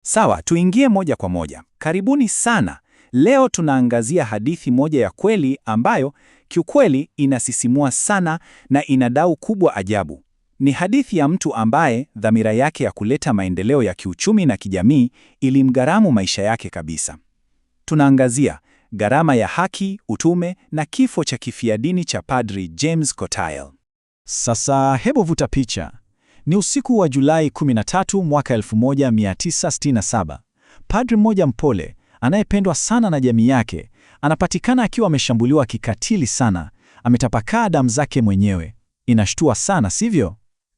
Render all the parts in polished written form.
Sawa, tuingie moja kwa moja. Karibuni sana. Leo tunaangazia hadithi moja ya kweli ambayo kiukweli inasisimua sana na ina dau kubwa ajabu. Ni hadithi ya mtu ambaye dhamira yake ya kuleta maendeleo ya kiuchumi na kijamii ilimgharimu maisha yake kabisa. Tunaangazia gharama ya haki, utume na kifo cha kifiadini cha Padri James Courtile. Sasa hebu vuta picha. Ni usiku wa Julai 13 mwaka 1967. Padri mmoja mpole, anayependwa sana na jamii yake, anapatikana akiwa ameshambuliwa kikatili sana, ametapakaa damu zake mwenyewe. Inashtua sana, sivyo?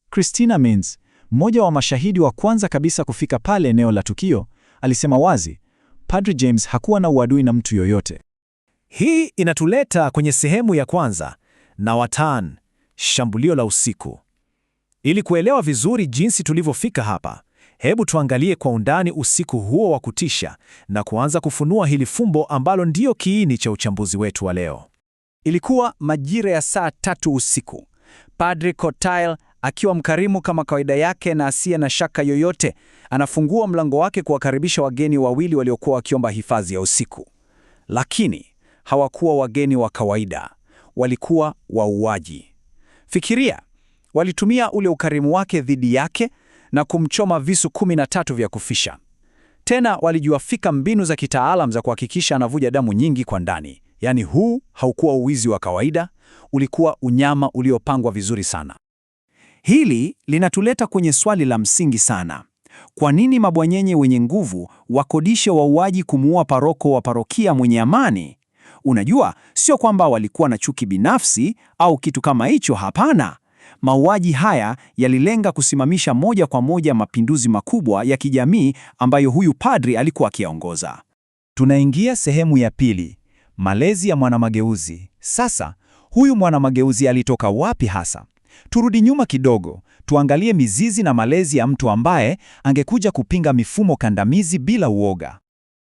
Christina Means, mmoja wa mashahidi wa kwanza kabisa kufika pale eneo la tukio, alisema wazi, Padri James hakuwa na uadui na mtu yoyote. Hii inatuleta kwenye sehemu ya kwanza, Nawatan, shambulio la usiku. Ili kuelewa vizuri jinsi tulivyofika hapa, hebu tuangalie kwa undani usiku huo wa kutisha na kuanza kufunua hili fumbo ambalo ndiyo kiini cha uchambuzi wetu wa leo. Ilikuwa majira ya saa 3 usiku. Padri Courtile, akiwa mkarimu kama kawaida yake na asiye na shaka yoyote, anafungua mlango wake kuwakaribisha wageni wawili waliokuwa wakiomba hifadhi ya usiku. Lakini hawakuwa wageni wa kawaida, walikuwa wauaji. Fikiria, walitumia ule ukarimu wake dhidi yake na kumchoma visu 13 vya kufisha. Tena walijua fika mbinu za kitaalam za kuhakikisha anavuja damu nyingi kwa ndani. Yaani huu haukuwa uwizi wa kawaida, ulikuwa unyama uliopangwa vizuri sana. Hili linatuleta kwenye swali la msingi sana. Kwa nini mabwanyenye wenye nguvu wakodishe wauaji kumuua paroko wa parokia mwenye amani? Unajua, sio kwamba walikuwa na chuki binafsi au kitu kama hicho, hapana. Mauaji haya yalilenga kusimamisha moja kwa moja mapinduzi makubwa ya kijamii ambayo huyu padri alikuwa akiongoza. Tunaingia sehemu ya pili, malezi ya mwanamageuzi. Sasa, huyu mwanamageuzi alitoka wapi hasa? Turudi nyuma kidogo, tuangalie mizizi na malezi ya mtu ambaye angekuja kupinga mifumo kandamizi bila uoga.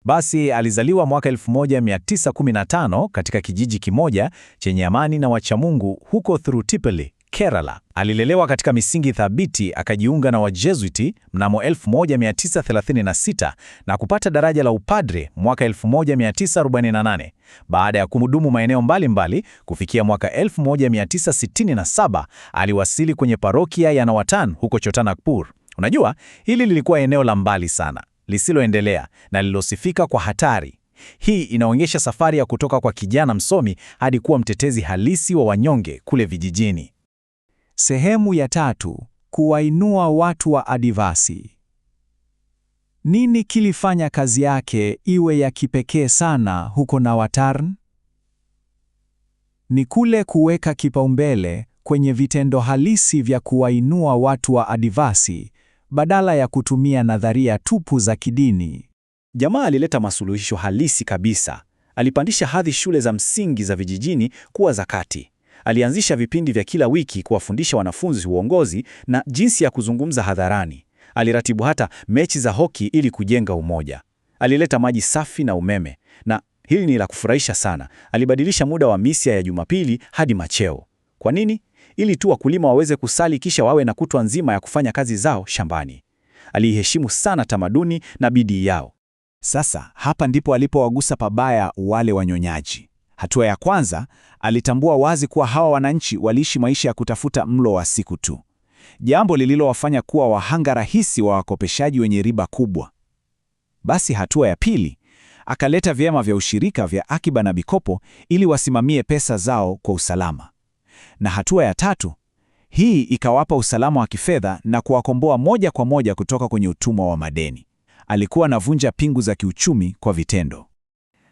Basi alizaliwa mwaka 1915 katika kijiji kimoja chenye amani na wachamungu huko Thirutipalli, Kerala. Alilelewa katika misingi thabiti, akajiunga na Wajesuiti mnamo 1936 na kupata daraja la upadre mwaka 1948. Baada ya kumudumu maeneo mbalimbali, kufikia mwaka 1967 aliwasili kwenye parokia ya Nawatan huko Chotanagpur. Unajua, hili lilikuwa eneo la mbali sana, lisiloendelea na lililosifika kwa hatari. Hii inaonyesha safari ya kutoka kwa kijana msomi hadi kuwa mtetezi halisi wa wanyonge kule vijijini. Sehemu ya 3, kuwainua watu wa Adivasi. Nini kilifanya kazi yake iwe ya kipekee sana huko Nawatan? Ni kule kuweka kipaumbele kwenye vitendo halisi vya kuwainua watu wa Adivasi badala ya kutumia nadharia tupu za kidini. Jamaa alileta masuluhisho halisi kabisa. Alipandisha hadhi shule za msingi za vijijini kuwa za kati. Alianzisha vipindi vya kila wiki kuwafundisha wanafunzi uongozi na jinsi ya kuzungumza hadharani. Aliratibu hata mechi za hoki ili kujenga umoja. Alileta maji safi na umeme, na hili ni la kufurahisha sana. Alibadilisha muda wa misia ya Jumapili hadi macheo. Kwa nini? Ili tu wakulima waweze kusali kisha wawe na kutwa nzima ya kufanya kazi zao shambani. Aliheshimu sana tamaduni na bidii yao. Sasa hapa ndipo alipowagusa pabaya wale wanyonyaji. Hatua ya kwanza, alitambua wazi kuwa hawa wananchi waliishi maisha ya kutafuta mlo wa siku tu, jambo lililowafanya kuwa wahanga rahisi wa wakopeshaji wenye riba kubwa. Basi hatua ya pili, akaleta vyama vya ushirika vya akiba na mikopo ili wasimamie pesa zao kwa usalama. Na hatua ya tatu, hii ikawapa usalama wa kifedha na kuwakomboa moja kwa moja kutoka kwenye utumwa wa madeni. Alikuwa anavunja pingu za kiuchumi kwa vitendo.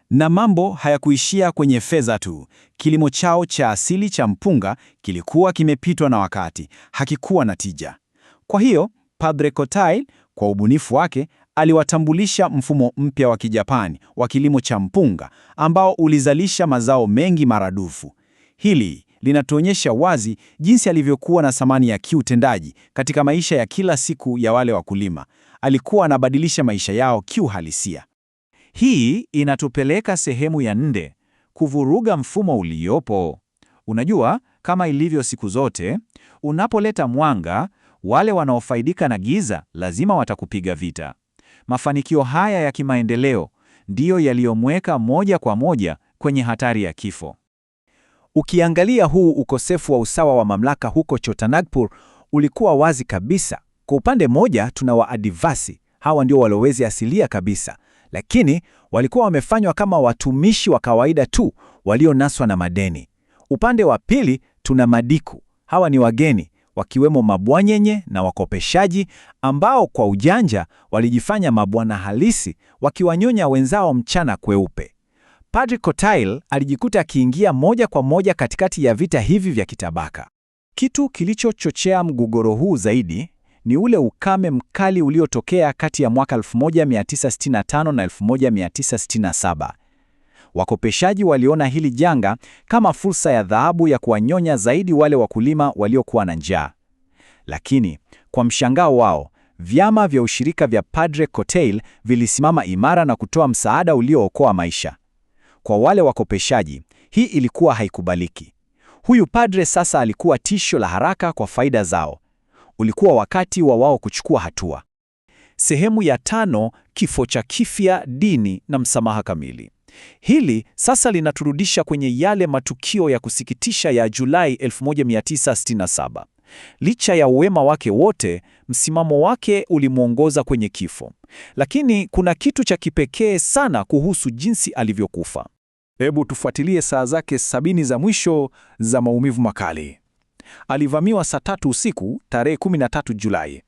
Na mambo hayakuishia kwenye fedha tu. Kilimo chao cha asili cha mpunga kilikuwa kimepitwa na wakati, hakikuwa na tija. Kwa hiyo, Padre Courtile kwa ubunifu wake aliwatambulisha mfumo mpya wa Kijapani wa kilimo cha mpunga ambao ulizalisha mazao mengi maradufu. Hili linatuonyesha wazi jinsi alivyokuwa na thamani ya kiutendaji katika maisha ya kila siku ya wale wakulima. Alikuwa anabadilisha maisha yao kiuhalisia. Hii inatupeleka sehemu ya 4, kuvuruga mfumo uliopo. Unajua, kama ilivyo siku zote, unapoleta mwanga, wale wanaofaidika na giza lazima watakupiga vita. Mafanikio haya ya kimaendeleo ndiyo yaliyomweka moja kwa moja kwenye hatari ya kifo. Ukiangalia huu ukosefu wa usawa wa mamlaka huko Chota Nagpur ulikuwa wazi kabisa. Kwa upande mmoja tuna Waadivasi, hawa ndio walowezi asilia kabisa, lakini walikuwa wamefanywa kama watumishi wa kawaida tu walionaswa na madeni. Upande wa pili tuna Madiku, hawa ni wageni wakiwemo mabwanyenye na wakopeshaji ambao kwa ujanja walijifanya mabwana halisi wakiwanyonya wenzao mchana kweupe. Padre Kotail alijikuta akiingia moja kwa moja katikati ya vita hivi vya kitabaka. Kitu kilichochochea mgogoro huu zaidi ni ule ukame mkali uliotokea kati ya mwaka 1965 na 1967. Wakopeshaji waliona hili janga kama fursa ya dhahabu ya kuwanyonya zaidi wale wakulima waliokuwa na njaa. Lakini kwa mshangao wao, vyama vya ushirika vya Padre Kotail vilisimama imara na kutoa msaada uliookoa maisha. Kwa wale wakopeshaji, hii ilikuwa haikubaliki. Huyu padre sasa alikuwa tisho la haraka kwa faida zao. Ulikuwa wakati wa wao kuchukua hatua. Sehemu ya 5: kifo cha kifya, dini na msamaha kamili. Hili sasa linaturudisha kwenye yale matukio ya kusikitisha ya Julai 1967. Licha ya uwema wake wote, msimamo wake ulimwongoza kwenye kifo. Lakini kuna kitu cha kipekee sana kuhusu jinsi alivyokufa. Hebu tufuatilie saa zake 70 za mwisho za maumivu makali. Alivamiwa saa 3 usiku tarehe 13 Julai.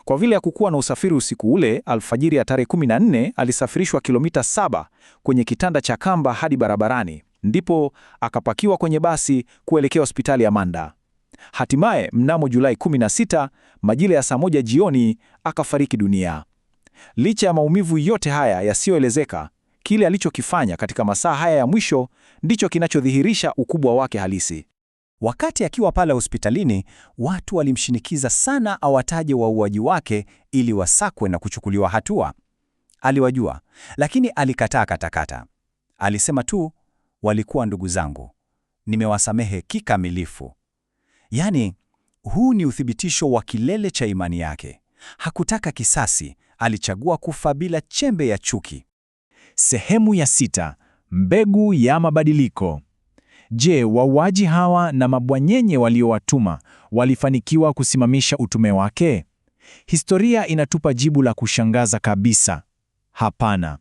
Kwa vile hakukuwa na usafiri usiku ule, alfajiri ya tarehe 14 alisafirishwa kilomita 7 kwenye kitanda cha kamba hadi barabarani. Ndipo akapakiwa kwenye basi kuelekea hospitali ya Manda. Hatimaye mnamo Julai 16 majira ya saa 1 jioni akafariki dunia. Licha ya maumivu yote haya yasiyoelezeka, kile alichokifanya katika masaa haya ya mwisho ndicho kinachodhihirisha ukubwa wake halisi. Wakati akiwa pale hospitalini, watu walimshinikiza sana awataje wauaji wake ili wasakwe na kuchukuliwa hatua. Aliwajua, lakini alikataa katakata. Alisema tu, walikuwa ndugu zangu, nimewasamehe kikamilifu. Yaani, huu ni uthibitisho wa kilele cha imani yake. Hakutaka kisasi, alichagua kufa bila chembe ya chuki. Sehemu ya 6: mbegu ya mabadiliko. Je, wauaji hawa na mabwanyenye waliowatuma walifanikiwa kusimamisha utume wake? Historia inatupa jibu la kushangaza kabisa. Hapana.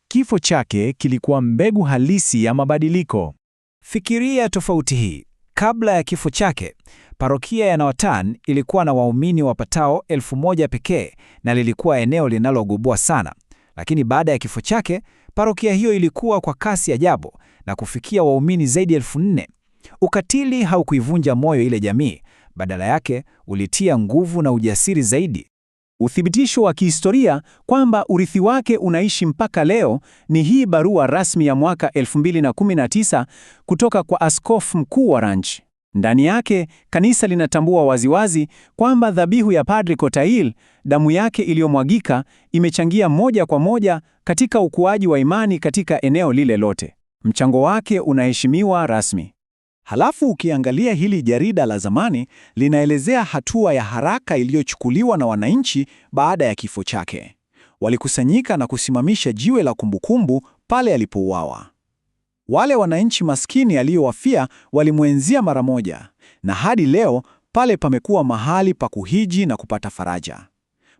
Kifo chake kilikuwa mbegu halisi ya mabadiliko. Fikiria tofauti hii. Kabla ya kifo chake, parokia ya Nawatan ilikuwa na waumini wapatao 1000 pekee na lilikuwa eneo linalogubwa sana. Lakini baada ya kifo chake, parokia hiyo ilikuwa kwa kasi ajabu na kufikia waumini zaidi ya 4000. Ukatili haukuivunja moyo ile jamii, badala yake ulitia nguvu na ujasiri zaidi. Uthibitisho wa kihistoria kwamba urithi wake unaishi mpaka leo ni hii barua rasmi ya mwaka 2019 kutoka kwa askofu mkuu wa Ranchi. Ndani yake kanisa linatambua waziwazi kwamba dhabihu ya Padre Kotail, damu yake iliyomwagika, imechangia moja kwa moja katika ukuaji wa imani katika eneo lile lote. Mchango wake unaheshimiwa rasmi. Halafu ukiangalia hili jarida la zamani, linaelezea hatua ya haraka iliyochukuliwa na wananchi baada ya kifo chake. Walikusanyika na kusimamisha jiwe la kumbukumbu pale alipouawa. Wale wananchi maskini aliyowafia walimwenzia mara moja, na hadi leo pale pamekuwa mahali pa kuhiji na kupata faraja.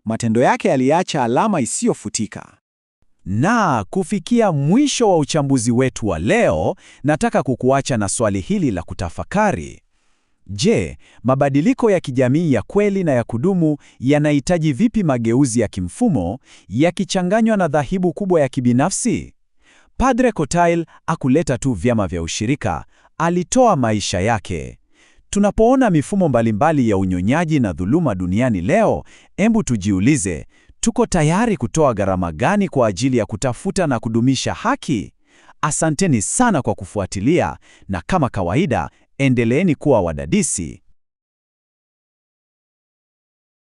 Matendo yake yaliacha alama isiyofutika. Na kufikia mwisho wa uchambuzi wetu wa leo, nataka kukuacha na swali hili la kutafakari. Je, mabadiliko ya kijamii ya kweli na ya kudumu yanahitaji vipi mageuzi ya kimfumo yakichanganywa na dhahibu kubwa ya kibinafsi? Padre Kotail hakuleta tu vyama vya ushirika, alitoa maisha yake. Tunapoona mifumo mbalimbali ya unyonyaji na dhuluma duniani leo, embu tujiulize, tuko tayari kutoa gharama gani kwa ajili ya kutafuta na kudumisha haki? Asanteni sana kwa kufuatilia, na kama kawaida, endeleeni kuwa wadadisi.